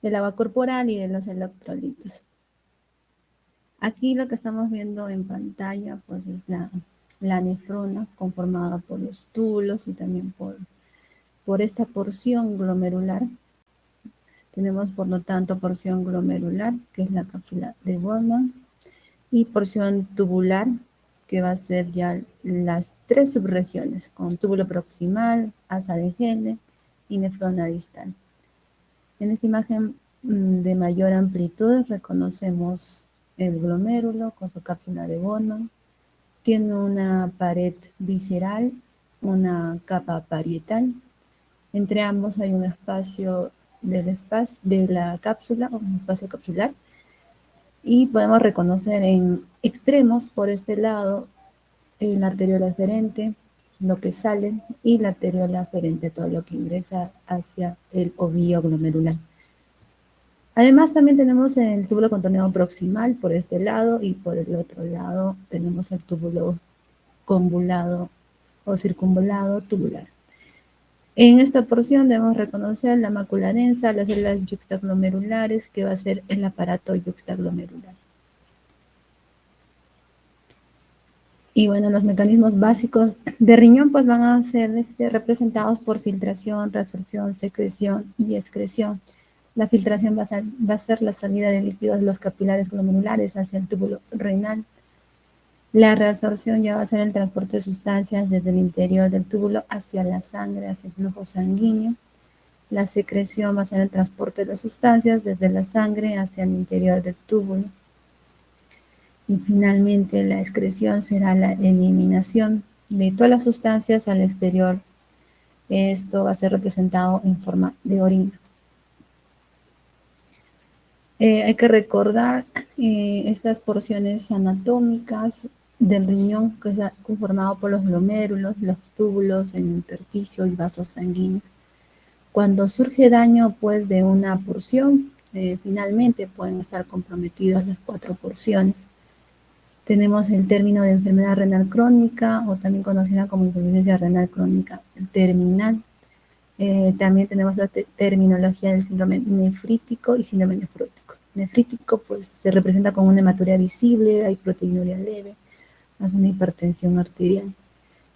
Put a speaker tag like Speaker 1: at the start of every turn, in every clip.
Speaker 1: del agua corporal y de los electrolitos. Aquí lo que estamos viendo en pantalla pues es la nefrona conformada por los túbulos y también por esta porción glomerular. Tenemos por lo tanto porción glomerular, que es la cápsula de Bowman, y porción tubular, que va a ser ya las tres subregiones, con túbulo proximal, asa de Henle y nefrona distal. En esta imagen de mayor amplitud reconocemos el glomérulo con su cápsula de Bowman. Tiene una pared visceral, una capa parietal. Entre ambos hay un espacio de la cápsula, un espacio capsular, y podemos reconocer en extremos por este lado la arteriola aferente, lo que sale, y la arteriola aferente, todo lo que ingresa hacia el ovillo glomerular. Además, también tenemos el túbulo contorneado proximal por este lado, y por el otro lado tenemos el túbulo convolado o circunvolado tubular. En esta porción debemos reconocer la mácula densa, las células yuxtaglomerulares, que va a ser el aparato yuxtaglomerular. Y bueno, los mecanismos básicos de riñón pues van a ser representados por filtración, reabsorción, secreción y excreción. La filtración va a ser la salida de líquidos de los capilares glomerulares hacia el túbulo renal. La reabsorción ya va a ser el transporte de sustancias desde el interior del túbulo hacia la sangre, hacia el flujo sanguíneo. La secreción va a ser el transporte de sustancias desde la sangre hacia el interior del túbulo. Y finalmente la excreción será la eliminación de todas las sustancias al exterior. Esto va a ser representado en forma de orina. Hay que recordar estas porciones anatómicas del riñón, que está conformado por los glomérulos, los túbulos, el intersticio y vasos sanguíneos. Cuando surge daño pues de una porción, finalmente pueden estar comprometidas las 4 porciones. Tenemos el término de enfermedad renal crónica, o también conocida como insuficiencia renal crónica terminal. También tenemos la terminología del síndrome nefrítico y síndrome nefrótico. Nefrítico pues se representa con una hematuria visible, hay proteinuria leve, más una hipertensión arterial.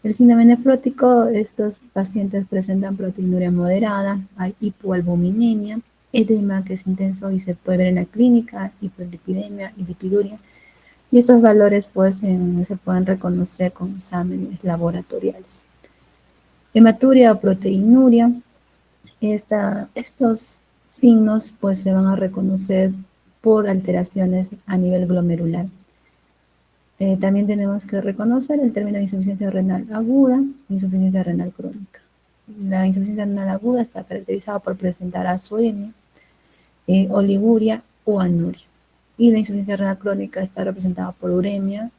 Speaker 1: El síndrome nefrótico, estos pacientes presentan proteinuria moderada, hay hipoalbuminemia, edema que es intenso y se puede ver en la clínica, hiperlipidemia y lipiduria. Y estos valores pues se pueden reconocer con exámenes laboratoriales. Hematuria o proteinuria, estos signos pues se van a reconocer por alteraciones a nivel glomerular. También tenemos que reconocer el término de insuficiencia renal aguda e insuficiencia renal crónica. La insuficiencia renal aguda está caracterizada por presentar azoemia, oliguria o anuria. Y la insuficiencia renal crónica está representada por uremia,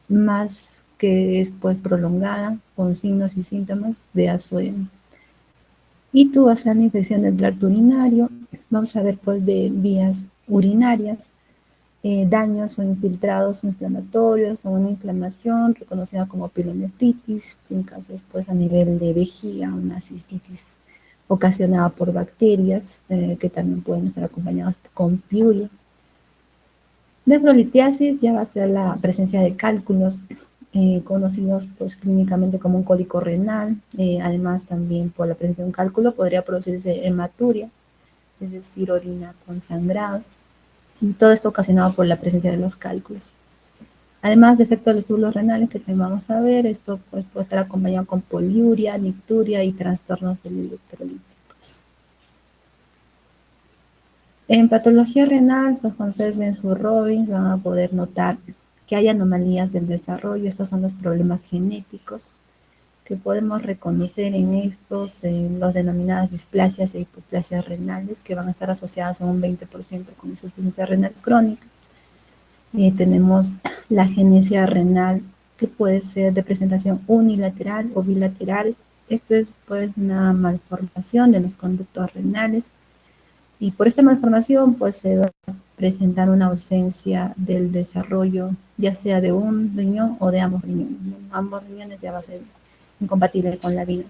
Speaker 1: más que es pues prolongada, con signos y síntomas de azoemia. Y tú vas a la infección del tracto urinario, vamos a ver pues de vías urinarias, daños o infiltrados inflamatorios o una inflamación reconocida como pielonefritis, en casos pues a nivel de vejiga, una cistitis ocasionada por bacterias que también pueden estar acompañadas con piuria. Nefrolitiasis ya va a ser la presencia de cálculos conocidos pues clínicamente como un cólico renal. Además también por la presencia de un cálculo podría producirse hematuria, es decir, orina con sangrado, y todo esto ocasionado por la presencia de los cálculos. Además, defectos de los túbulos renales que también vamos a ver, esto pues, puede estar acompañado con poliuria, nicturia y trastornos del electrolíticos. En patología renal, pues cuando ustedes ven su Robbins van a poder notar que hay anomalías del desarrollo. Estos son los problemas genéticos que podemos reconocer en estos, los denominadas displasias e hipoplasias renales, que van a estar asociadas a un 20% con insuficiencia renal crónica. Tenemos la agenesia renal, que puede ser de presentación unilateral o bilateral. Esto es pues una malformación de los conductos renales, y por esta malformación pues se va a presentar una ausencia del desarrollo, ya sea de un riñón o de ambos riñones. Ambos riñones ya va a ser incompatible con la vida.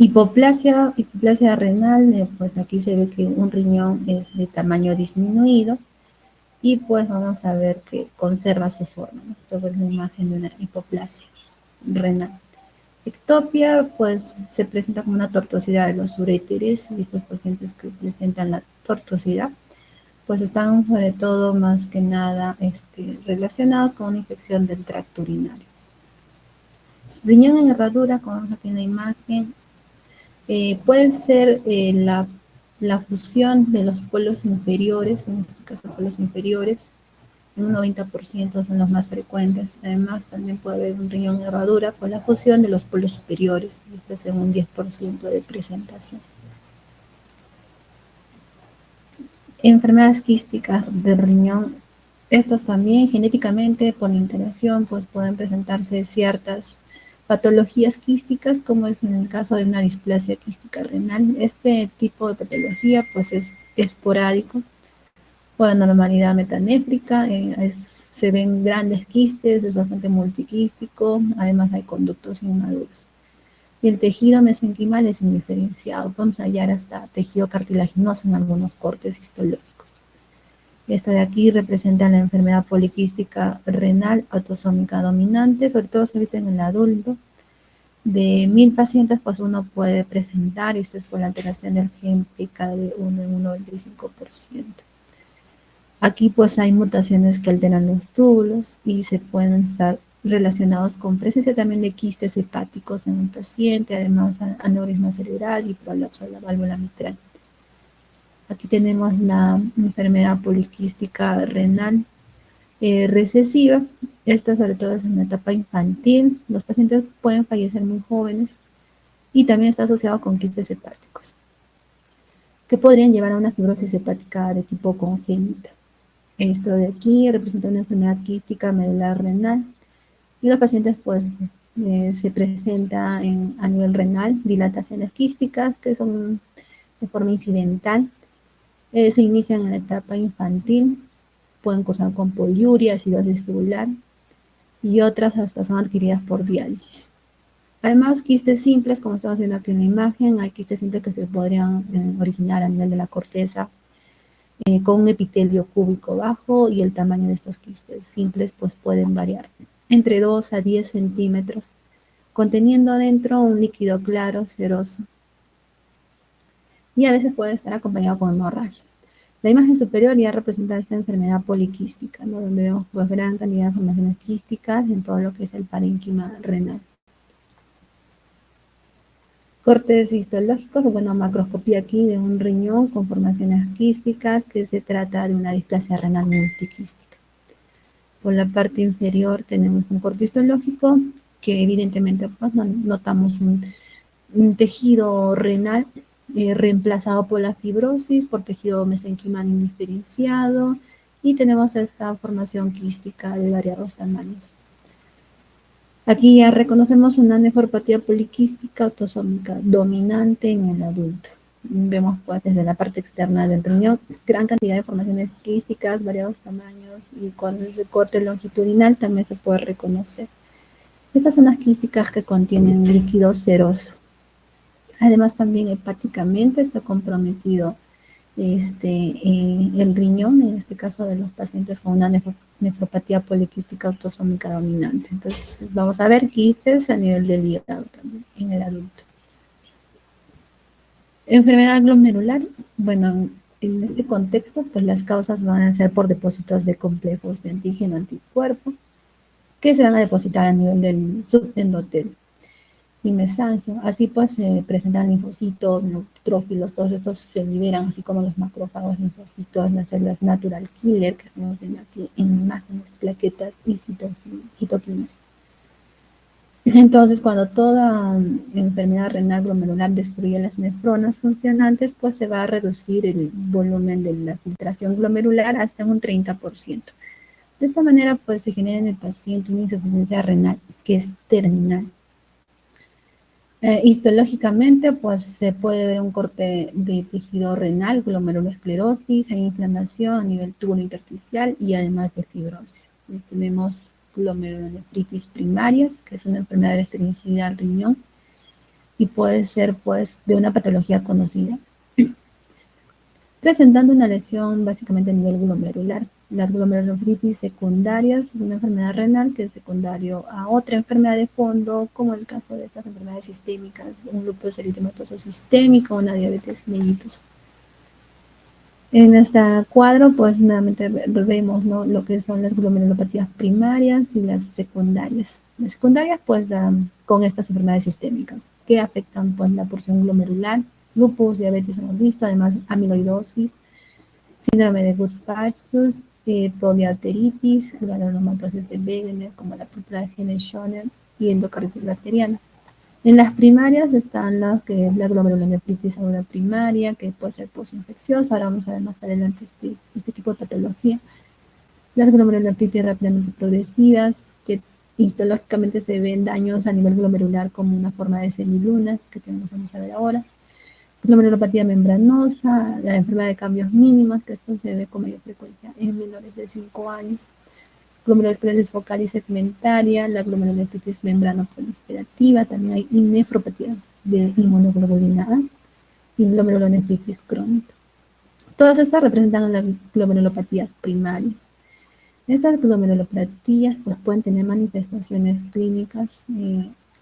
Speaker 1: Hipoplasia renal, pues aquí se ve que un riñón es de tamaño disminuido y pues vamos a ver que conserva su forma, ¿no? Esto es la imagen de una hipoplasia renal. Ectopia, pues se presenta como una tortuosidad de los uréteres y estos pacientes que presentan la tortuosidad, pues están sobre todo más que nada relacionados con una infección del tracto urinario. Riñón en herradura, como vemos aquí en la imagen, puede ser la fusión de los polos inferiores, en este caso polos inferiores, en un 90% son los más frecuentes. Además, también puede haber un riñón en herradura con la fusión de los polos superiores, esto es en un 10% de presentación. Enfermedades quísticas del riñón, estas también genéticamente por interacción pues pueden presentarse ciertas patologías quísticas, como es en el caso de una displasia quística renal. Este tipo de patología pues es esporádico por anormalidad metanéfrica, se ven grandes quistes, es bastante multiquístico, además hay conductos inmaduros. Y el tejido mesenquimal es indiferenciado, podemos hallar hasta tejido cartilaginoso en algunos cortes histológicos. Esto de aquí representa la enfermedad poliquística renal autosómica dominante, sobre todo se viste en el adulto. De 1000 pacientes, pues uno puede presentar, esto es por la alteración del gen PKD1 en un 95%. Aquí pues hay mutaciones que alteran los túbulos y se pueden estar relacionados con presencia también de quistes hepáticos en el paciente, además aneurisma cerebral y prolapso de la válvula mitral. Aquí tenemos la enfermedad poliquística renal recesiva. Esta sobre todo es en la etapa infantil. Los pacientes pueden fallecer muy jóvenes y también está asociado con quistes hepáticos, que podrían llevar a una fibrosis hepática de tipo congénita. Esto de aquí representa una enfermedad quística medular renal y los pacientes pues se presenta a nivel renal dilataciones quísticas que son de forma incidental, se inician en la etapa infantil, pueden cursar con poliuria, acidosis tubular y otras hasta son adquiridas por diálisis. Además, quistes simples, como estamos viendo aquí en la imagen, hay quistes simples que se podrían originar a nivel de la corteza, con un epitelio cúbico bajo, y el tamaño de estos quistes simples pues pueden variar entre 2 a 10 centímetros, conteniendo adentro un líquido claro, seroso, y a veces puede estar acompañado con hemorragia. La imagen superior ya representa esta enfermedad poliquística, ¿no? Donde vemos pues gran cantidad de formaciones quísticas en todo lo que es el parénquima renal. Cortes histológicos, bueno, macroscopía aquí de un riñón con formaciones quísticas, que se trata de una displasia renal multiquística. Por la parte inferior tenemos un corte histológico que evidentemente pues, notamos un tejido renal reemplazado por la fibrosis, por tejido mesenquimal indiferenciado, y tenemos esta formación quística de variados tamaños. Aquí ya reconocemos una nefropatía poliquística autosómica dominante en el adulto. Vemos pues desde la parte externa del riñón gran cantidad de formaciones quísticas, variados tamaños, y cuando es de corte longitudinal también se puede reconocer. Estas son las quísticas que contienen líquido seroso. Además también hepáticamente está comprometido el riñón, en este caso de los pacientes con una nefropatía poliquística autosómica dominante. Entonces vamos a ver quistes a nivel del hígado también en el adulto. Enfermedad glomerular, bueno, en este contexto pues las causas van a ser por depósitos de complejos de antígeno anticuerpo que se van a depositar a nivel del subendotelio y mesangio. Así pues se presentan linfocitos, neutrófilos, todos estos se liberan, así como los macrófagos, linfocitos, las células natural killer que estamos viendo aquí en imágenes, plaquetas y citoquinas. Entonces, cuando toda enfermedad renal glomerular destruye las nefronas funcionantes, pues se va a reducir el volumen de la filtración glomerular hasta un 30%. De esta manera, pues se genera en el paciente una insuficiencia renal que es terminal. Histológicamente, pues se puede ver un corte de tejido renal, glomerulosclerosis, hay inflamación a nivel túbulo intersticial y además de fibrosis. Entonces, tenemos glomerulonefritis primarias, que es una enfermedad restringida al riñón, y puede ser pues de una patología conocida, presentando una lesión básicamente a nivel glomerular. Las glomerulonefritis secundarias es una enfermedad renal que es secundario a otra enfermedad de fondo, como el caso de estas enfermedades sistémicas, un lupus eritematoso sistémico, una diabetes mellitus. En este cuadro, pues nuevamente vemos, ¿no?, lo que son las glomerulopatías primarias y las secundarias. Las secundarias, pues, con estas enfermedades sistémicas que afectan, pues, la porción glomerular, lupus, diabetes hemos visto, además amiloidosis, síndrome de Gutt-Bachus, poliarteritis, granulomatosis de Wegener, como la púrpura de Henner-Schoner y endocarditis bacteriana. En las primarias están las que es la glomerulonefritis aguda primaria, que puede ser posinfecciosa. Ahora vamos a ver más adelante este tipo de patología. Las glomerulonefritis rápidamente progresivas, que histológicamente se ven daños a nivel glomerular como una forma de semilunas, que vamos a ver ahora. Glomerulopatía membranosa, la enfermedad de cambios mínimos, que esto se ve con mayor frecuencia en menores de 5 años. Glomerulosclerosis focal y segmentaria, la glomerulonefritis membranoproliferativa, también hay nefropatías de inmunoglobulina A y glomerulonefritis crónica. Todas estas representan las glomerulopatías primarias. Estas glomerulopatías pues, pueden tener manifestaciones clínicas,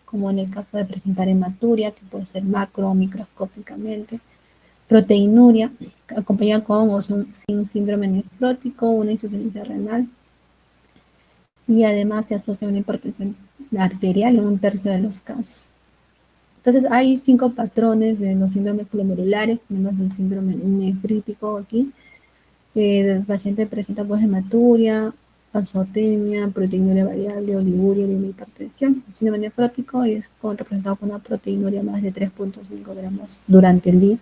Speaker 1: como en el caso de presentar hematuria, que puede ser macro o microscópicamente, proteinuria, acompañada con o sin síndrome nefrótico, una insuficiencia renal, y además se asocia a una hipertensión arterial en un tercio de los casos. Entonces hay 5 patrones de los síndromes glomerulares. Tenemos el síndrome nefrítico aquí. El paciente presenta pues hematuria, azotemia, proteinuria variable, oliguria y una hipertensión. El síndrome nefrótico es representado con una proteinuria más de 3.5 gramos durante el día,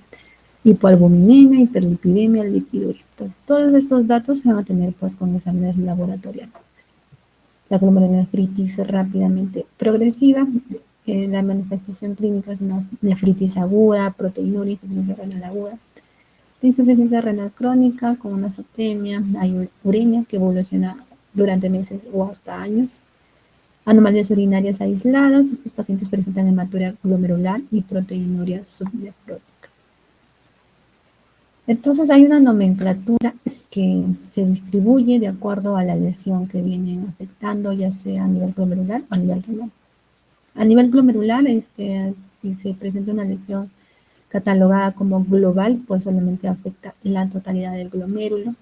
Speaker 1: hipoalbuminemia, hiperlipidemia, lipiduria. Entonces todos estos datos se van a tener pues con exámenes laboratoriales. La glomerulonefritis rápidamente progresiva, la manifestación clínica es una nefritis aguda, proteinuria, insuficiencia renal aguda. La insuficiencia renal crónica con una azotemia, hay uremia que evoluciona durante meses o hasta años. Anomalías urinarias aisladas, estos pacientes presentan hematuria glomerular y proteinuria subnefrótica. Entonces hay una nomenclatura que se distribuye de acuerdo a la lesión que vienen afectando, ya sea a nivel glomerular o a nivel renal. A nivel glomerular, si se presenta una lesión catalogada como global, pues solamente afecta la totalidad del glomérulo.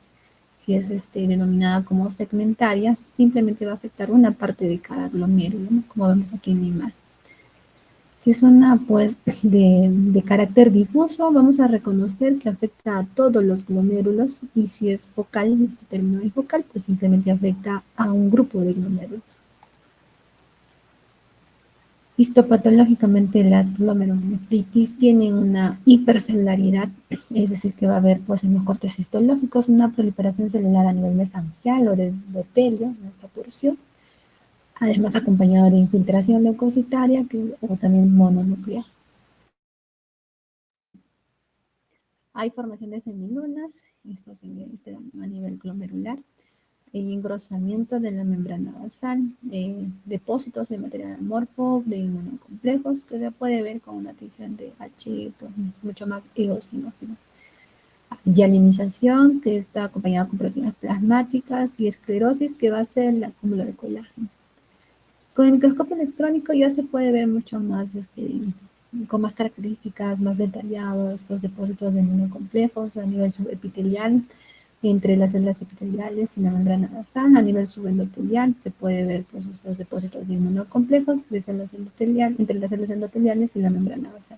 Speaker 1: Si es denominada como segmentaria, simplemente va a afectar una parte de cada glomérulo, ¿no?, como vemos aquí en la imagen. Si es una pues de carácter difuso, vamos a reconocer que afecta a todos los glomérulos, y si es focal, este término es focal, pues simplemente afecta a un grupo de glomérulos. Histopatológicamente las glomerulonefritis tienen una hipercelularidad, es decir, que va a haber pues, en los cortes histológicos una proliferación celular a nivel mesangial o de endotelio en esta porción, además acompañado de infiltración leucocitaria o también mononuclear. Hay formación de semilunas, esto se ve a nivel glomerular, el engrosamiento de la membrana basal, depósitos de material amorfo, de inmunocomplejos, que se puede ver con una tinción de H pues, mucho más eosinófilo. Hialinización, que está acompañada con proteínas plasmáticas, y esclerosis, que va a ser el acúmulo de colágeno. Con el microscopio electrónico ya se puede ver mucho más, con más características, más detallados, estos depósitos de inmunocomplejos a nivel subepitelial, entre las células epiteliales y la membrana basal. A nivel subendotelial se puede ver pues, estos depósitos de inmunocomplejos de células entre las células endoteliales y la membrana basal.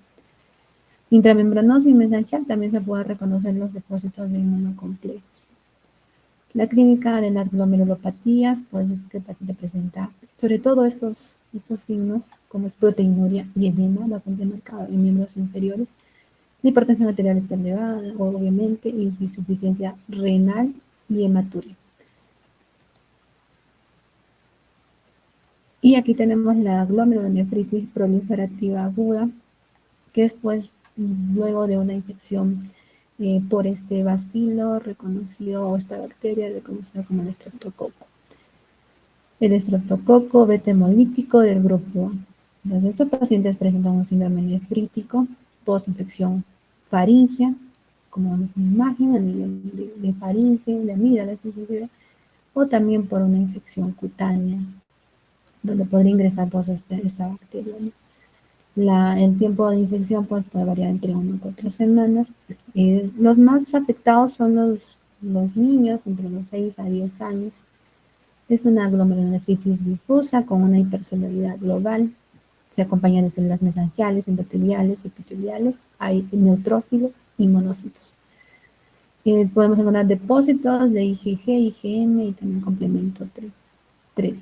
Speaker 1: Intramembranoso y mesangial también se puede reconocer los depósitos de inmunocomplejos. La clínica de las glomerulopatías, pues es que el paciente presenta sobre todo estos signos, como es proteinuria y edema, bastante marcado en miembros inferiores. La hipertensión arterial está elevada, obviamente, y insuficiencia renal y hematuria. Y aquí tenemos la glomerulonefritis proliferativa aguda, que es pues luego de una infección por este bacilo reconocido, o esta bacteria reconocida como el estreptococo. El estreptococo beta hemolítico del grupo Entonces, estos pacientes presentan un síndrome nefrítico, postinfección faríngea, como vemos en la imagen, a nivel de faringe, de amígdalas, inclusive, o también por una infección cutánea, donde podría ingresar pues, esta bacteria, ¿no? El tiempo de infección pues, puede variar entre 1 y 4 semanas. Los más afectados son los niños entre los 6 a 10 años. Es una glomerulonefritis difusa con una hipersolaridad global. Se acompaña de células mesangiales, endoteliales, epiteliales. Hay neutrófilos y monocitos. Podemos encontrar depósitos de IgG, IgM y también complemento 3.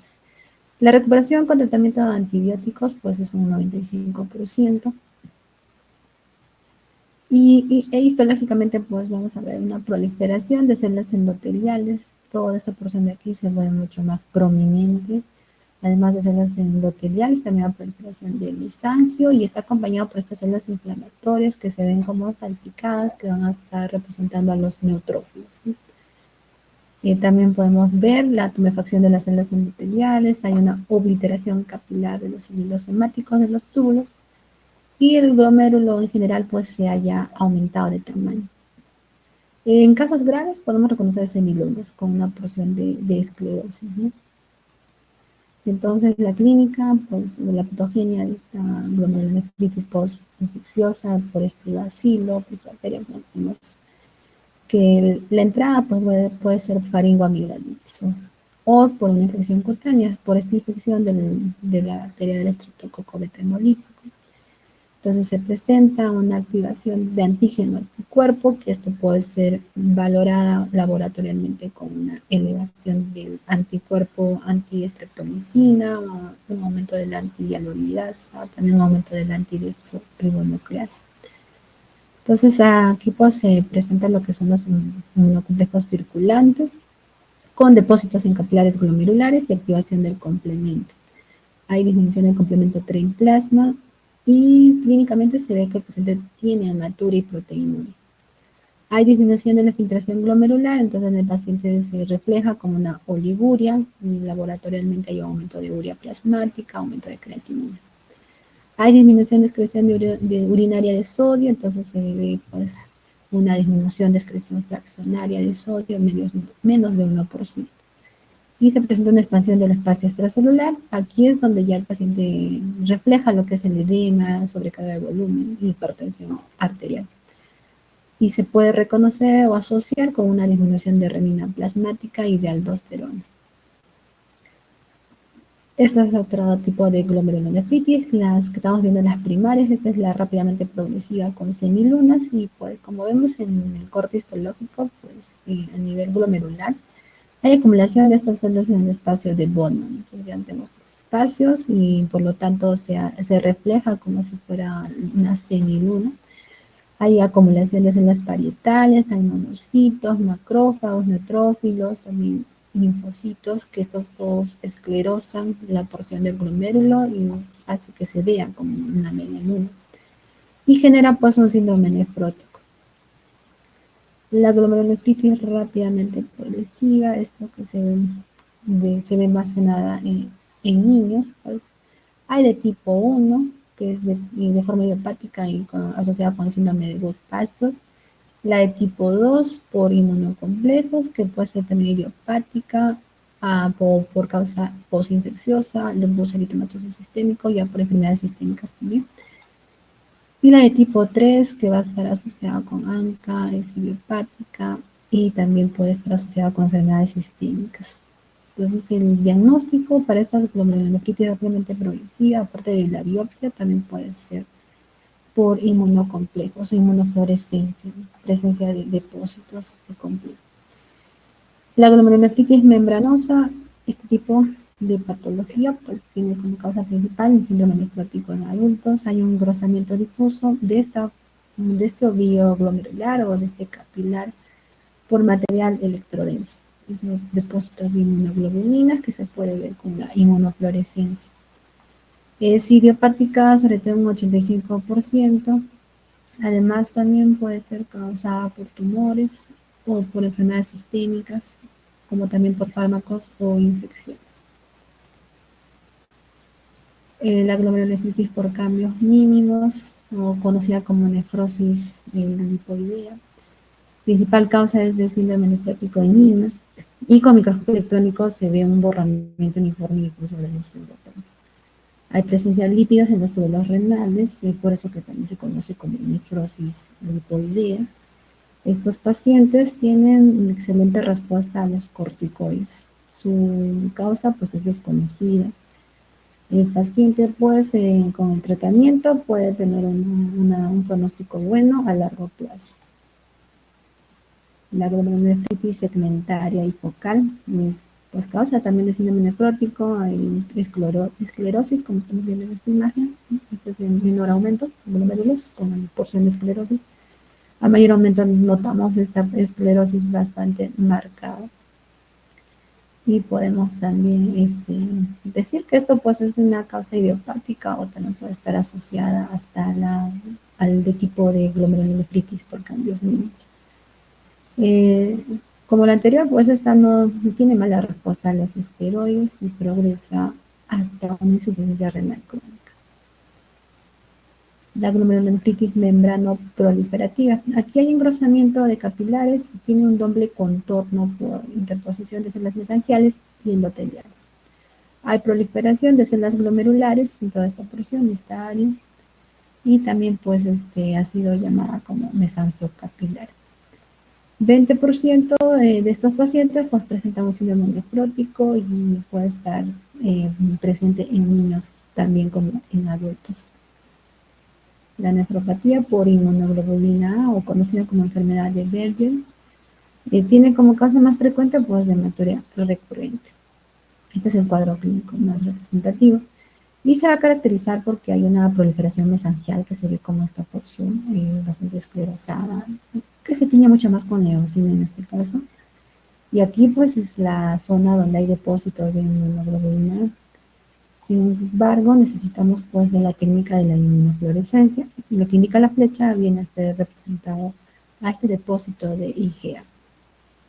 Speaker 1: La recuperación con tratamiento de antibióticos pues es un 95%. Histológicamente pues vamos a ver una proliferación de células endoteliales. Toda esta porción de aquí se vuelve mucho más prominente. Además de células endoteliales, también hay proliferación de mesangio y está acompañado por estas células inflamatorias que se ven como salpicadas, que van a estar representando a los neutrófilos, ¿sí? También podemos ver la tumefacción de las células endoteliales, hay una obliteración capilar de los hilitos hemáticos de los túbulos y el glomérulo en general pues se haya aumentado de tamaño. En casos graves podemos reconocer semilunas con una porción de esclerosis, ¿no? Entonces la clínica, pues la patogenia de esta glomerulonefritis postinfecciosa por este bacilo, pues bacterias, ¿no? Que la entrada pues, puede ser faringoamigdalitis o por una infección cutánea, por esta infección de la bacteria del estreptococo beta hemolítico. Entonces se presenta una activación de antígeno anticuerpo, que esto puede ser valorada laboratorialmente con una elevación del anticuerpo antiestreptomicina, o un aumento de la antihialuronidasa, también un aumento de la antirribonucleasa. Entonces aquí pues se presenta lo que son los inmunocomplejos circulantes con depósitos en capilares glomerulares y activación del complemento. Hay disminución del complemento 3 en plasma y clínicamente se ve que el paciente tiene hematuria y proteinuria. Hay disminución de la filtración glomerular, entonces en el paciente se refleja como una oliguria, y laboratorialmente hay aumento de urea plasmática, aumento de creatinina. Hay disminución de excreción de urinaria de sodio, entonces se ve pues, una disminución de excreción fraccionaria de sodio menos de 1%. Y se presenta una expansión del espacio extracelular. Aquí es donde ya el paciente refleja lo que es el edema, sobrecarga de volumen y hipertensión arterial. Y se puede reconocer o asociar con una disminución de renina plasmática y de aldosterona. Este es otro tipo de glomerulonefritis, las que estamos viendo en las primarias. Esta es la rápidamente progresiva con semilunas y pues como vemos en el corte histológico, pues a nivel glomerular, hay acumulación de estas células en el espacio de Bowman. Entonces ya tenemos espacios y por lo tanto se refleja como si fuera una semiluna. Hay acumulación de células parietales, hay monocitos, macrófagos, neutrófilos, también linfocitos, que estos todos esclerosan la porción del glomérulo y hace que se vea como una media luna. Y genera pues un síndrome nefrótico. La glomerulonefritis rápidamente progresiva, esto que se ve más que nada en niños, pues hay de tipo 1, que es de forma idiopática y asociada con el síndrome de Goodpasture. La de tipo 2 por inmunocomplejos, que puede ser también idiopática, por causa postinfecciosa, lupus eritematoso sistémico, ya por enfermedades sistémicas también. Y la de tipo 3, que va a estar asociada con ANCA, es idiopática y también puede estar asociada con enfermedades sistémicas. Entonces, el diagnóstico para estas glomerulonefritis rápidamente progresiva, aparte de la biopsia, también puede ser por inmunocomplejos o inmunofluorescencia, presencia de depósitos de complejos. La glomerulonefritis membranosa, este tipo de patología, pues tiene como causa principal el síndrome nefrótico en adultos. Hay un engrosamiento difuso de este ovillo glomerular o de este capilar por material electrodenso. Es un depósito de inmunoglobulinas que se puede ver con la inmunofluorescencia. Es idiopática, sobre todo un 85%. Además, también puede ser causada por tumores o por enfermedades sistémicas, como también por fármacos o infecciones. La glomerulonefritis por cambios mínimos, o conocida como nefrosis lipoidea. Principal causa es de síndrome nefrótico en niños, y con microscopio electrónico se ve un borramiento uniforme sobre los túbulos. Hay presencia de lípidos en los túbulos renales, y por eso que también se conoce como nefrosis lipoidea. Estos pacientes tienen una excelente respuesta a los corticoides. Su causa pues es desconocida. El paciente pues con el tratamiento puede tener un pronóstico bueno a largo plazo. La glomerulonefritis segmentaria y focal pues causa también de síndrome nefrótico, hay esclerosis, como estamos viendo en esta imagen, este es en menor aumento, glomérulos con porción de esclerosis. A mayor aumento notamos esta esclerosis bastante marcada. Y podemos también decir que esto pues es una causa idiopática o también puede estar asociada hasta al de tipo de glomerulonefritis por cambios mínimos. Como la anterior, pues esta no tiene mala respuesta a los esteroides y progresa hasta una insuficiencia renal crónica. La glomerulonefritis membrano proliferativa. Aquí hay engrosamiento de capilares y tiene un doble contorno por interposición de células mesangiales y endoteliales. Hay proliferación de células glomerulares en toda esta porción, esta área, y también pues ha sido llamada como mesangiocapilar. 20% de estos pacientes pues presentan un síndrome nefrótico y puede estar presente en niños también como en adultos. La nefropatía por inmunoglobulina A, o conocida como enfermedad de Bergen, tiene como causa más frecuente pues de hematuria recurrente. Este es el cuadro clínico más representativo y se va a caracterizar porque hay una proliferación mesangial que se ve como esta porción bastante esclerosada, que se tiñe mucho más con eosina en este caso. Y aquí pues es la zona donde hay depósitos de inmunoglobulina. Sin embargo, necesitamos pues de la técnica de la inmunofluorescencia. Lo que indica la flecha viene a ser representado a este depósito de IgA.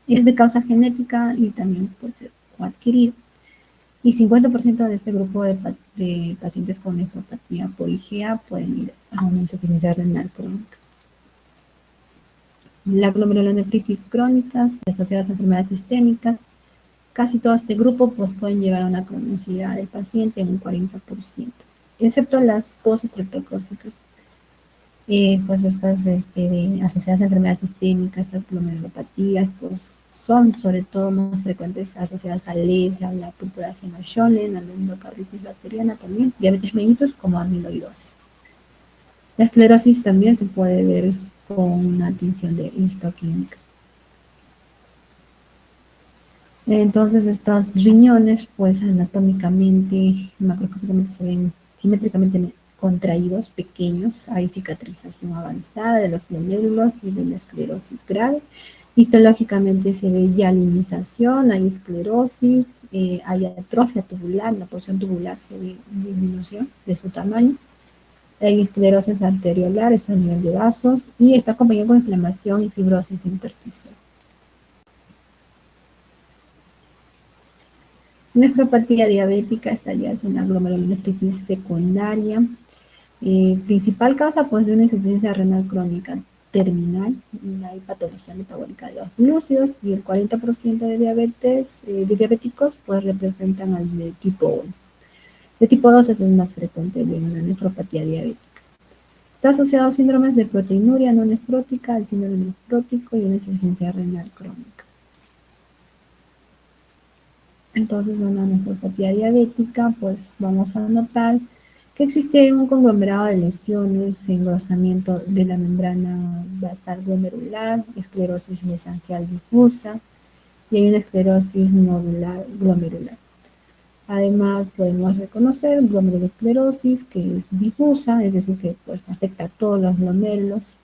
Speaker 1: Es de causa genética y también puede ser adquirido. Y 50% de este grupo de pacientes con nefropatía por IgA pueden ir a una insuficiencia renal crónica. La glomerulonefritis crónica, asociadas a enfermedades sistémicas, casi todo este grupo pues, pueden llevar a una cronicidad del paciente en un 40%, excepto las postestreptocócicas. Pues estas asociadas a enfermedades sistémicas, estas glomerulopatías, pues son sobre todo más frecuentes asociadas a LES, a la púrpura de Schoenlen, a la endocarditis bacteriana también, diabetes mellitus como amiloidosis. La esclerosis también se puede ver con una tinción de histoquímica. Entonces estos riñones, pues anatómicamente, macroscópicamente se ven simétricamente contraídos, pequeños. Hay cicatrización avanzada de los glomérulos y de la esclerosis grave. Histológicamente se ve hialinización, hay esclerosis, hay atrofia tubular, la porción tubular se ve disminución de su tamaño. Hay esclerosis arteriolar, eso a nivel de vasos, y está acompañado con inflamación y fibrosis intersticial. Nefropatía diabética, esta ya es una glomerulonefritis secundaria. Principal causa pues de una insuficiencia renal crónica terminal, hay patología metabólica de los glúcidos y el 40% de diabéticos pues representan al de tipo 1. De tipo 2 es el más frecuente de una nefropatía diabética. Está asociado a síndromes de proteinuria no nefrótica, al síndrome nefrótico y una insuficiencia renal crónica. Entonces, en una nefropatía diabética, pues vamos a notar que existe un conglomerado de lesiones, engrosamiento de la membrana basal glomerular, esclerosis mesangial difusa y hay una esclerosis nodular glomerular. Además, podemos reconocer glomerulosclerosis que es difusa, es decir, que pues, afecta a todos los glomérulos.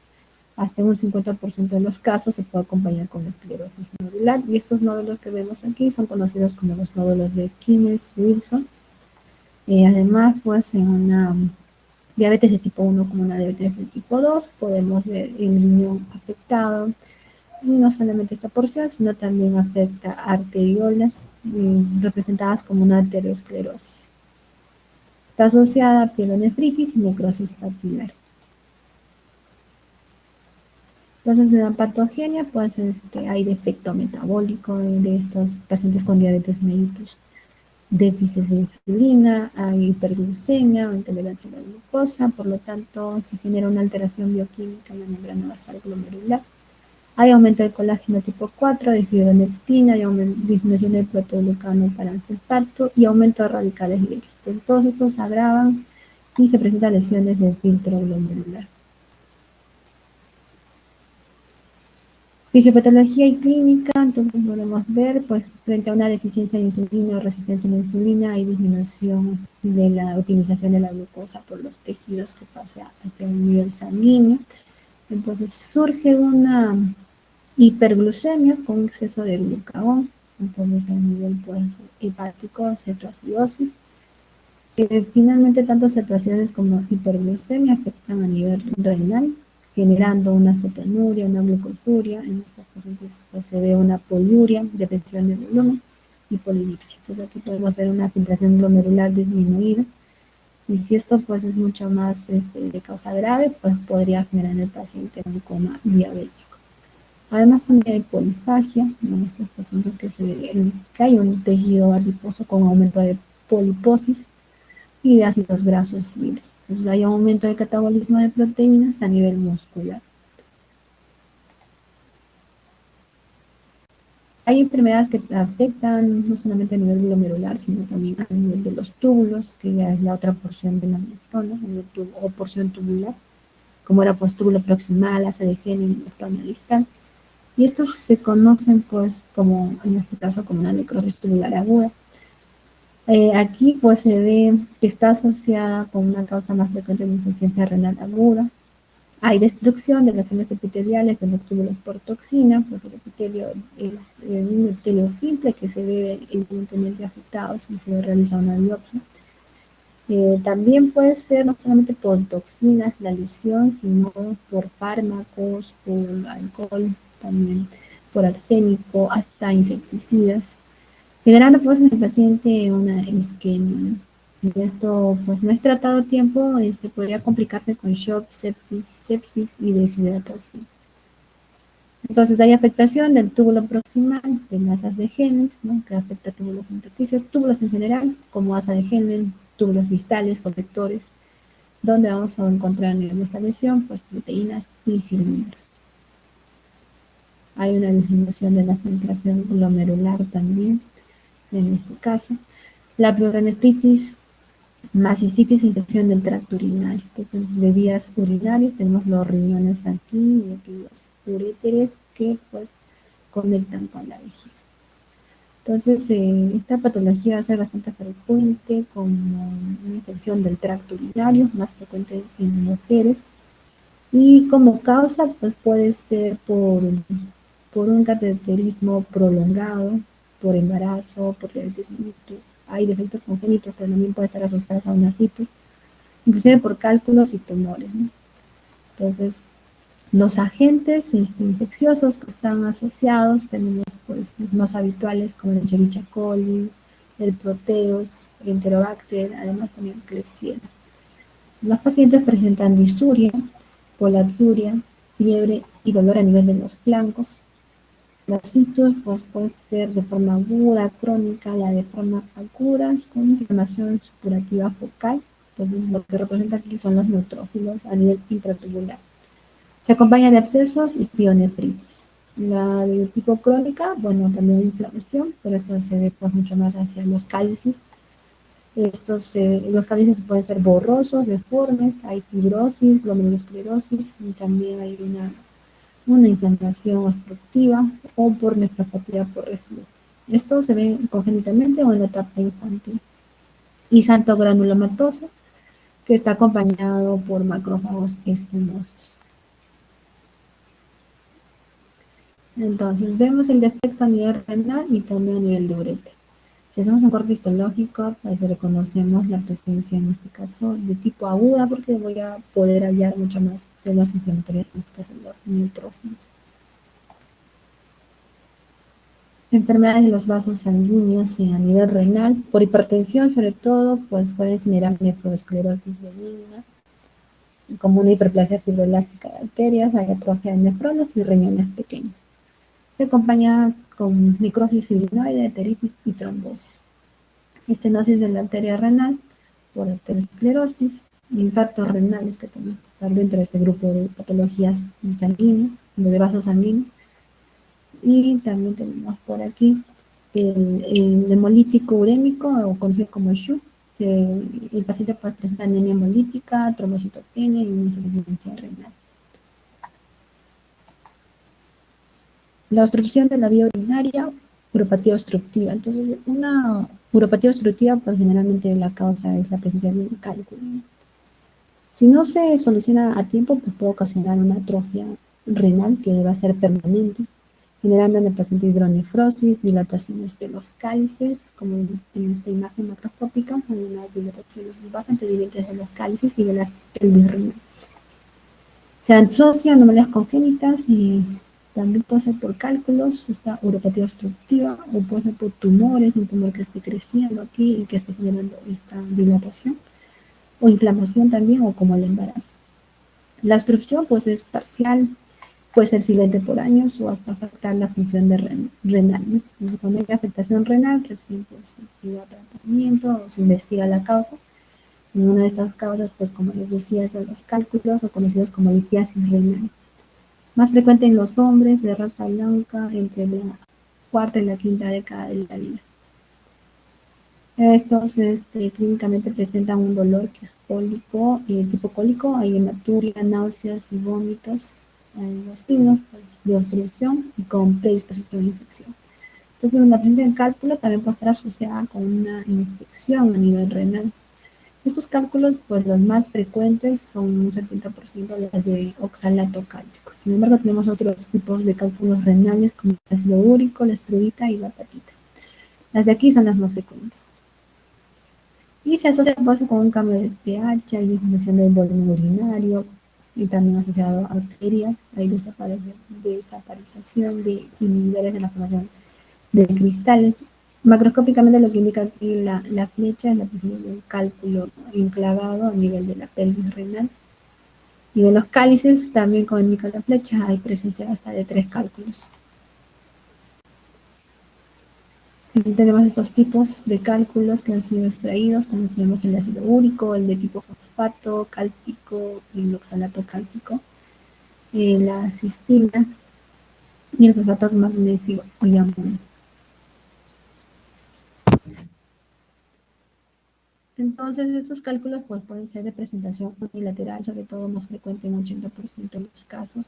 Speaker 1: Hasta un 50% de los casos se puede acompañar con esclerosis nodular, y estos nódulos que vemos aquí son conocidos como los nódulos de Kines-Wilson. Además, pues en una diabetes de tipo 1 como una diabetes de tipo 2, podemos ver el riñón afectado, y no solamente esta porción, sino también afecta arteriolas representadas como una arteriosclerosis. Está asociada a pielonefritis y necrosis papilar. Entonces, en la patogenia, pues hay defecto metabólico de estos pacientes con diabetes mellitus, déficit de insulina, hay hiperglucemia o intolerancia a la glucosa, por lo tanto, se genera una alteración bioquímica en la membrana basal glomerular. Hay aumento del colágeno tipo 4, difibronectina, hay disminución del proteoglucano paransulfato y aumento de radicales libres. Entonces, todos estos se agravan y se presentan lesiones del filtro glomerular. Fisiopatología y clínica, entonces podemos ver, pues frente a una deficiencia de insulina o resistencia a la insulina, hay disminución de la utilización de la glucosa por los tejidos que pasa hacia un nivel sanguíneo. Entonces surge una hiperglucemia con exceso de glucagón, entonces a nivel pues, hepático, cetoacidosis, que finalmente tanto cetoacidosis como hiperglucemia afectan a nivel renal, generando una cetonuria, una glucosuria. En estos pacientes pues, se ve una poliuria, depresión de volumen y polidipsia. Entonces aquí podemos ver una filtración glomerular disminuida. Y si esto pues es mucho más de causa grave, pues podría generar en el paciente un coma diabético. Además también hay polifagia, en estos pacientes que se ve que hay un tejido adiposo con aumento de poliposis y de ácidos grasos libres. Entonces hay aumento del catabolismo de proteínas a nivel muscular. Hay enfermedades que afectan no solamente a nivel glomerular, sino también a nivel de los túbulos, que ya es la otra porción de la nefrona, o porción tubular, como era pues túbulo proximal, asa de Henle y nefrona distal. Y estos se conocen pues como, en este caso, como una necrosis tubular aguda. Aquí pues se ve que está asociada con una causa más frecuente de insuficiencia renal aguda. Hay destrucción de las células epiteliales de los túbulos por toxina, pues el epitelio es un epitelio simple que se ve evidentemente afectado si se realiza una biopsia. También puede ser no solamente por toxinas la lesión, sino por fármacos, por alcohol, también por arsénico, hasta insecticidas, generando pues en el paciente una isquemia. Si esto pues no es tratado a tiempo, podría complicarse con shock, sepsis y deshidratación. Entonces hay afectación del túbulo proximal, de masas de genes, ¿no? Que afecta a túbulos intersticios, túbulos en general, como asa de Henle, túbulos distales, colectores, donde vamos a encontrar en esta lesión pues proteínas y cilindros. Hay una disminución de la filtración glomerular también, en este caso. La pleuronefritis, mastitis, infección del tracto urinario. Entonces, de vías urinarias tenemos los riñones aquí y aquí los uréteres que pues conectan con la vejiga. Entonces, esta patología va a ser bastante frecuente como una infección del tracto urinario, más frecuente en mujeres. Y como causa, pues puede ser por un cateterismo prolongado, por embarazo, por diabetes mellitus. Hay defectos congénitos que también pueden estar asociados a una citus, inclusive por cálculos y tumores, ¿no? Entonces, los agentes infecciosos que están asociados tenemos pues, los más habituales como el Escherichia coli, el Proteus, el Enterobacter, además también Klebsiella. Los pacientes presentan disuria, polaturia, fiebre y dolor a nivel de los flancos. Los citus pues, puede ser de forma aguda, crónica, la de forma aguda con inflamación supurativa focal. Entonces lo que representa aquí son los neutrófilos a nivel intratubular. Se acompaña de abscesos y pielonefritis. La de tipo crónica, bueno, también hay inflamación, pero esto se ve pues, mucho más hacia los cálices. Los cálices pueden ser borrosos, deformes, hay fibrosis, glomerulosclerosis y también hay una inflamación obstructiva o por nefropatía por reflujo. Esto se ve congénitamente o en la etapa infantil. Y santogranulomatosa, que está acompañado por macrófagos espumosos. Entonces, vemos el defecto a nivel renal y también a nivel de ureter. Si hacemos un corte histológico, pues reconocemos la presencia, en este caso, de tipo aguda, porque voy a poder hallar mucho más células inflamatorias, en este caso los neutrófilos. Enfermedades de los vasos sanguíneos y a nivel renal, por hipertensión sobre todo, pues pueden generar nefroesclerosis benigna, como una hiperplasia fibroelástica de arterias, hay atrofia de nefrones y riñones pequeños, que acompaña con necrosis fibrinoide, enteritis y trombosis. Estenosis de la arteria renal por arteriosclerosis, infartos renales, que también están dentro de este grupo de patologías sanguíneas, de vasos sanguíneos. Y también tenemos por aquí el hemolítico urémico, o conocido como SHU. El paciente puede presentar anemia hemolítica, trombocitopenia y una insuficiencia renal. La obstrucción de la vía urinaria, uropatía obstructiva. Entonces, una uropatía obstructiva, pues generalmente la causa es la presencia de un cálculo. Si no se soluciona a tiempo, pues puede ocasionar una atrofia renal que va a ser permanente, generando en el paciente hidronefrosis, dilataciones de los cálices, como en esta imagen macroscópica, hay unas dilataciones bastante evidentes de los cálices y de las pelvis renales. Se asocian anomalías congénitas y también puede ser por cálculos, esta uropatía obstructiva, o puede ser por tumores, un tumor que esté creciendo aquí y que esté generando esta dilatación, o inflamación también, o como el embarazo. La obstrucción pues es parcial, puede ser silente por años o hasta afectar la función de renal. Entonces, cuando hay afectación renal, recién pues, se activa tratamiento o se investiga la causa. Y una de estas causas, pues como les decía, son los cálculos o conocidos como litiasis renal. Más frecuente en los hombres de raza blanca entre la cuarta y la quinta década de la vida. Estos clínicamente presentan un dolor que es cólico, tipo cólico, hay hematuria, náuseas y vómitos, hay los signos pues, de obstrucción y con predisposición a infección. Entonces, la presencia de cálculo también puede estar asociada con una infección a nivel renal. Estos cálculos, pues los más frecuentes son un 70% las de oxalato cálcico. Sin embargo, tenemos otros tipos de cálculos renales como el ácido úrico, la estruvita y la hepatita. Las de aquí son las más frecuentes. Y se asocia pues, con un cambio de pH, hay disminución del volumen urinario y también asociado a bacterias, hay desaparición de inhibidores de la formación de cristales. Macroscópicamente lo que indica aquí la flecha es la presencia de un cálculo enclavado a nivel de la pelvis renal. Y de los cálices, también como indica la flecha, hay presencia hasta de 3 cálculos. Tenemos estos tipos de cálculos que han sido extraídos, como tenemos el ácido úrico, el de tipo fosfato, cálcico, el oxalato cálcico, la cistina y el fosfato magnesio y amonio. Entonces, estos cálculos pues, pueden ser de presentación unilateral, sobre todo más frecuente en 80% de los casos.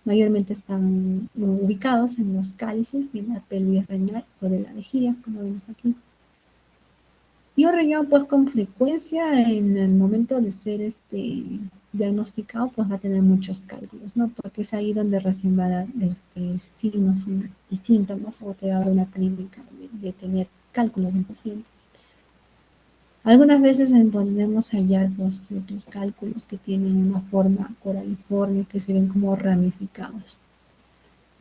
Speaker 1: Mayormente están ubicados en los cálices de la pelvis renal o de la vejiga, como vemos aquí. Y un riñón, pues con frecuencia en el momento de ser diagnosticado, pues va a tener muchos cálculos, ¿no? Porque es ahí donde recién va a dar signos y síntomas, o te abre una clínica de tener cálculos en paciente. Algunas veces encontramos hallazgos de otros cálculos que tienen una forma coraliforme, que se ven como ramificados.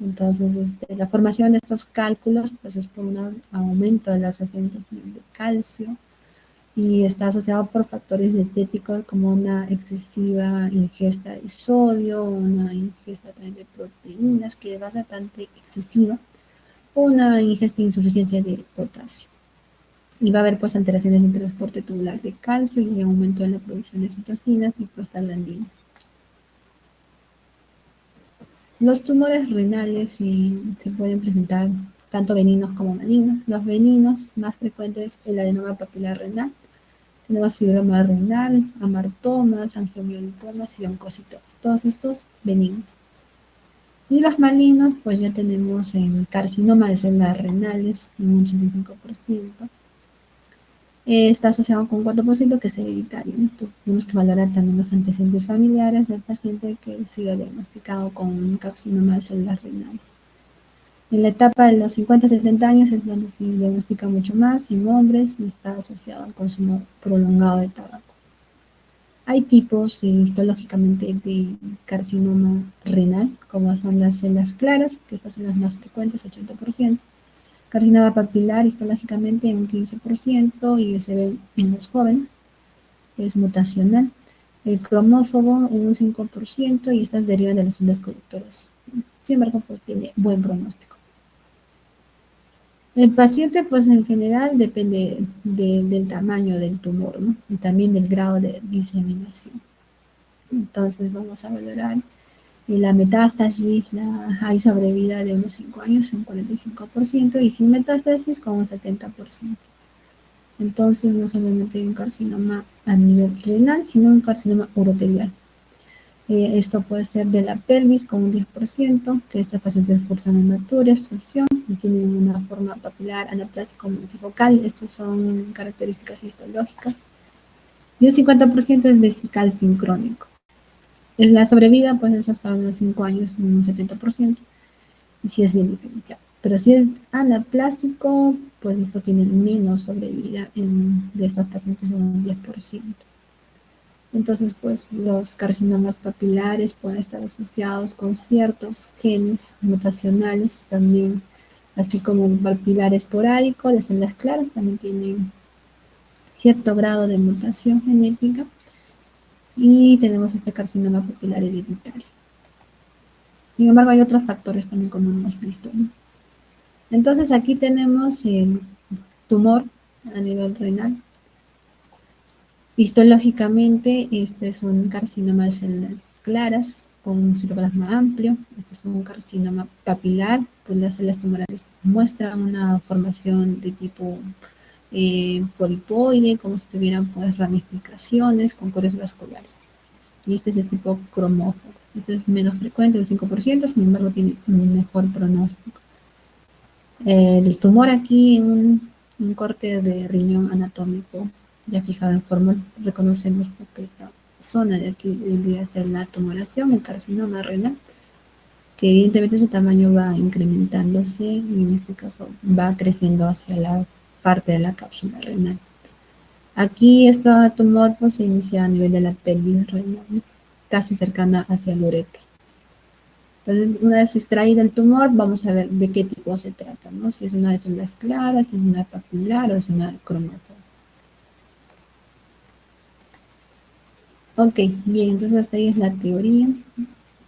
Speaker 1: Entonces, la formación de estos cálculos pues, es por un aumento de la asociación de calcio y está asociado por factores dietéticos como una excesiva ingesta de sodio, una ingesta también de proteínas que es bastante excesiva, o una ingesta insuficiencia de potasio. Y va a haber pues alteraciones en el transporte tubular de calcio y aumento en la producción de citocinas y prostaglandinas. Los tumores renales se pueden presentar tanto benignos como malignos. Los benignos más frecuentes el adenoma papilar renal, tenemos fibroma renal, amartomas, angiomiolipomas y oncocitosis. Todos estos benignos. Y los malignos, pues ya tenemos en carcinoma de células renales, en un 85%. Está asociado con un 4% que es hereditario. Entonces, tenemos que valorar también los antecedentes familiares del paciente que siga diagnosticado con un carcinoma de células renales. En la etapa de los 50-70 años es donde se diagnostica mucho más en hombres y está asociado al consumo prolongado de tabaco. Hay tipos histológicamente de carcinoma renal, como son las células claras, que estas son las más frecuentes, 80%, Carcinoma papilar histológicamente en un 15% y se ve en los jóvenes, es mutacional. El cromófobo en un 5% y estas derivan de las células colectoras. Sin embargo, pues tiene buen pronóstico. El paciente, pues en general, depende del tamaño del tumor, ¿no? Y también del grado de diseminación. Entonces, vamos a valorar la metástasis, hay sobrevida de unos 5 años, un 45%, y sin metástasis con un 70%. Entonces, no solamente hay un carcinoma a nivel renal, sino un carcinoma uroterial. Esto puede ser de la pelvis con un 10%, que estos pacientes cursan hematuria, expulsión y tienen una forma papilar anaplásico multifocal. Estas son características histológicas. Y un 50% es vesical sincrónico. En la sobrevida, pues es hasta unos 5 años, un 70%, y sí es bien diferenciado. Pero si es anaplásico, pues esto tiene menos sobrevida de estos pacientes, un 10%. Entonces, pues los carcinomas papilares pueden estar asociados con ciertos genes mutacionales también, así como el papilar esporádico, las células claras también tienen cierto grado de mutación genética y tenemos este carcinoma papilar hereditario. Sin embargo, hay otros factores también como hemos visto, ¿no? Entonces, aquí tenemos el tumor a nivel renal. Histológicamente, este es un carcinoma de células claras con un citoplasma amplio. Este es un carcinoma papilar, pues las células tumorales muestran una formación de tipo polipoide, como si tuvieran pues ramificaciones con cores vasculares. Y este es de tipo cromófobo. Esto es menos frecuente, un 5%, sin embargo tiene un mejor pronóstico. El tumor aquí en un corte de riñón anatómico ya fijado en forma, reconocemos que esta zona de aquí vendría a ser la tumoración, el carcinoma renal, que evidentemente su tamaño va incrementándose y en este caso va creciendo hacia la parte de la cápsula renal. Aquí este tumor pues, se inicia a nivel de la pelvis renal, ¿no? Casi cercana hacia el ureter. Entonces, una vez extraído el tumor, vamos a ver de qué tipo se trata, ¿no? Si es una de células claras, si es una papilar o es una cromatoide. Ok, bien, entonces hasta ahí es la teoría.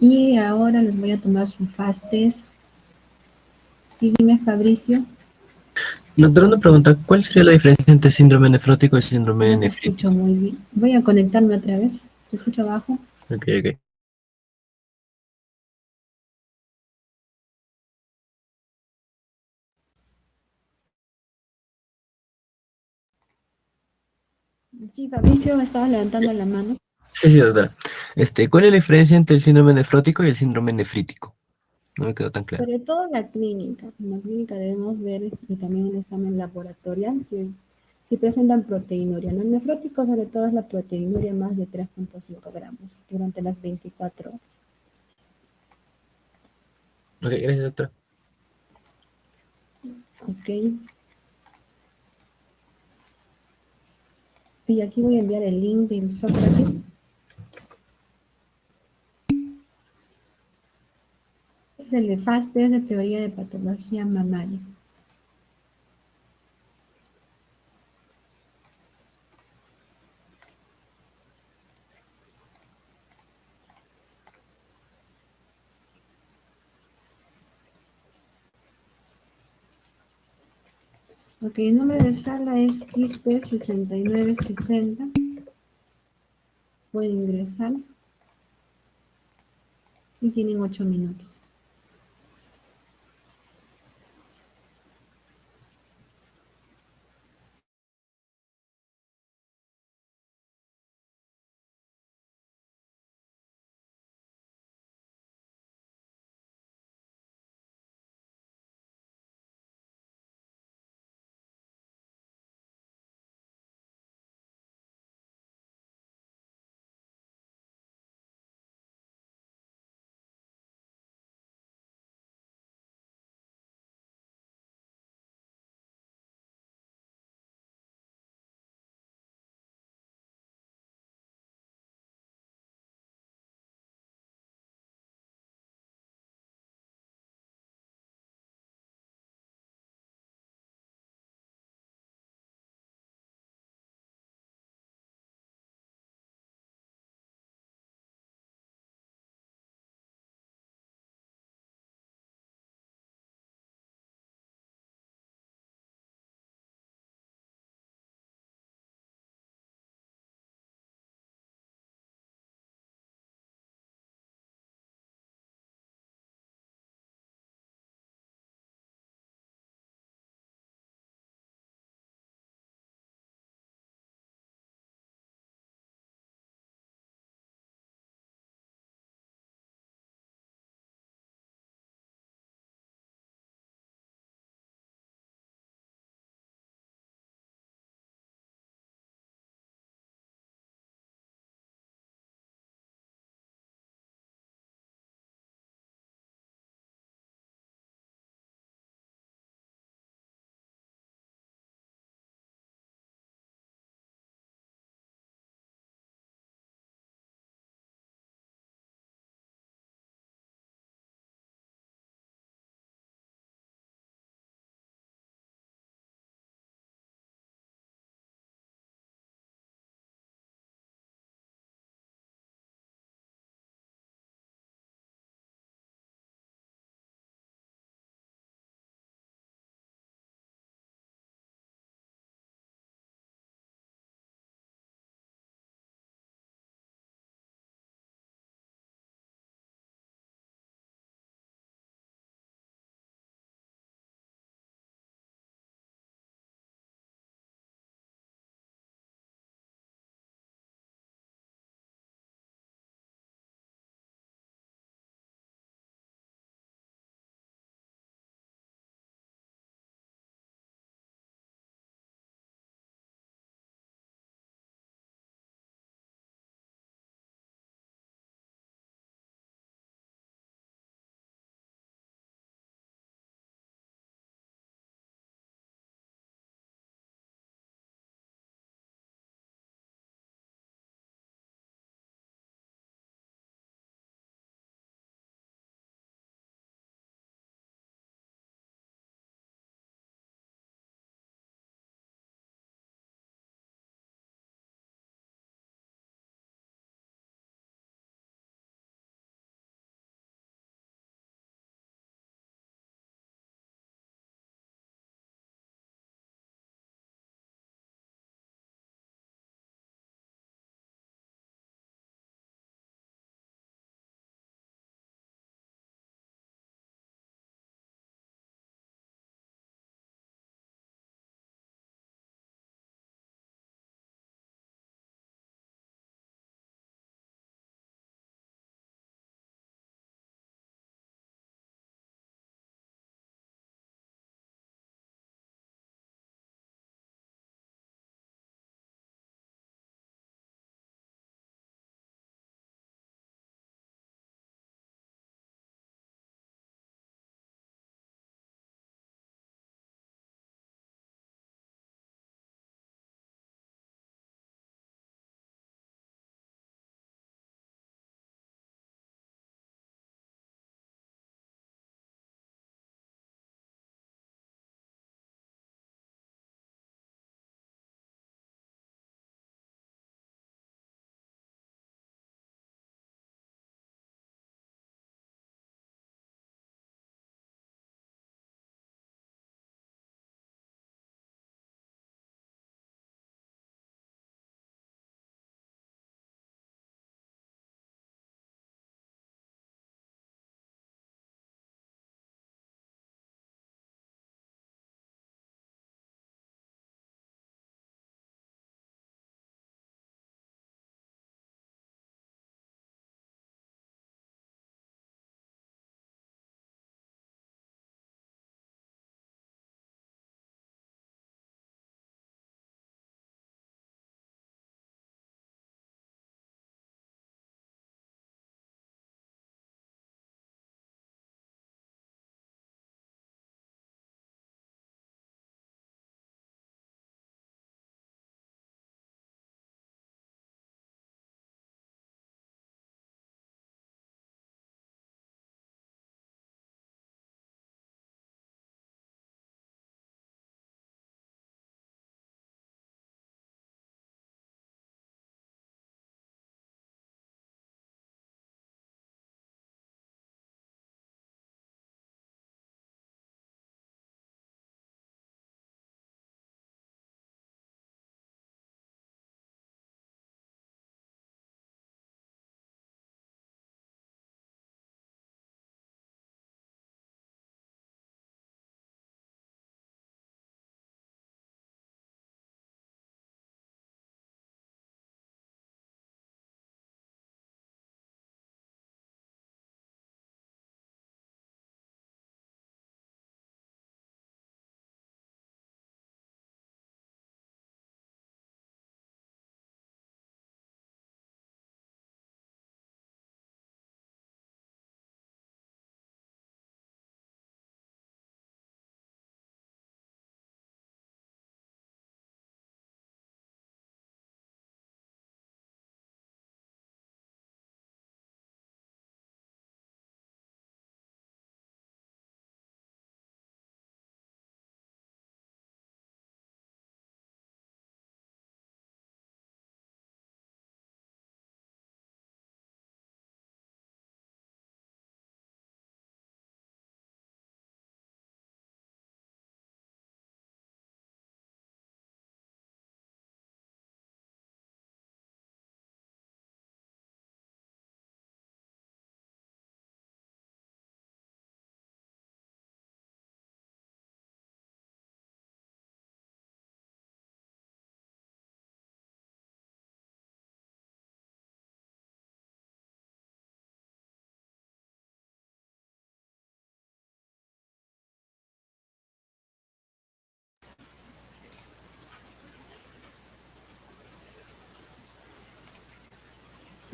Speaker 1: Y ahora les voy a tomar su fast test. Sí, dime, Fabricio.
Speaker 2: Doctor, una pregunta, ¿cuál sería la diferencia entre síndrome nefrótico y síndrome
Speaker 1: No te escucho
Speaker 2: nefrítico?
Speaker 1: muy bien. Voy a conectarme otra vez. Te escucho abajo.
Speaker 2: Ok, ok.
Speaker 1: Sí, Fabricio, me estaba levantando la mano.
Speaker 2: Sí, sí, doctora. ¿Cuál es la diferencia entre el síndrome nefrótico y el síndrome nefrítico? No me quedó tan claro.
Speaker 1: Sobre todo la clínica. En la clínica debemos ver y también el examen laboratorial si presentan proteinuria. En el nefrótico, sobre todo, es la proteinuria más de 3,5 gramos durante las 24 horas.
Speaker 2: Ok, gracias, doctora.
Speaker 1: Ok. Y aquí voy a enviar el link del Sócrates. Es el de FAST, es de teoría de patología mamaria. Ok, el nombre de sala es Quispe 6960. Voy a ingresar y tienen 8 minutos.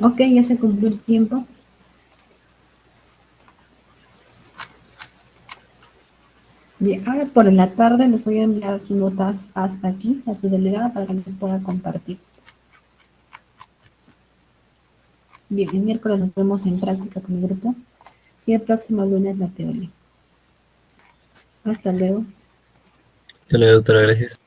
Speaker 1: Ok, ya se cumplió el tiempo. Bien, ahora por la tarde les voy a enviar sus notas hasta aquí, a su delegada, para que les pueda compartir. Bien, el miércoles nos vemos en práctica con el grupo y el próximo lunes la teoría. Hasta luego.
Speaker 2: Hasta luego, doctora, gracias.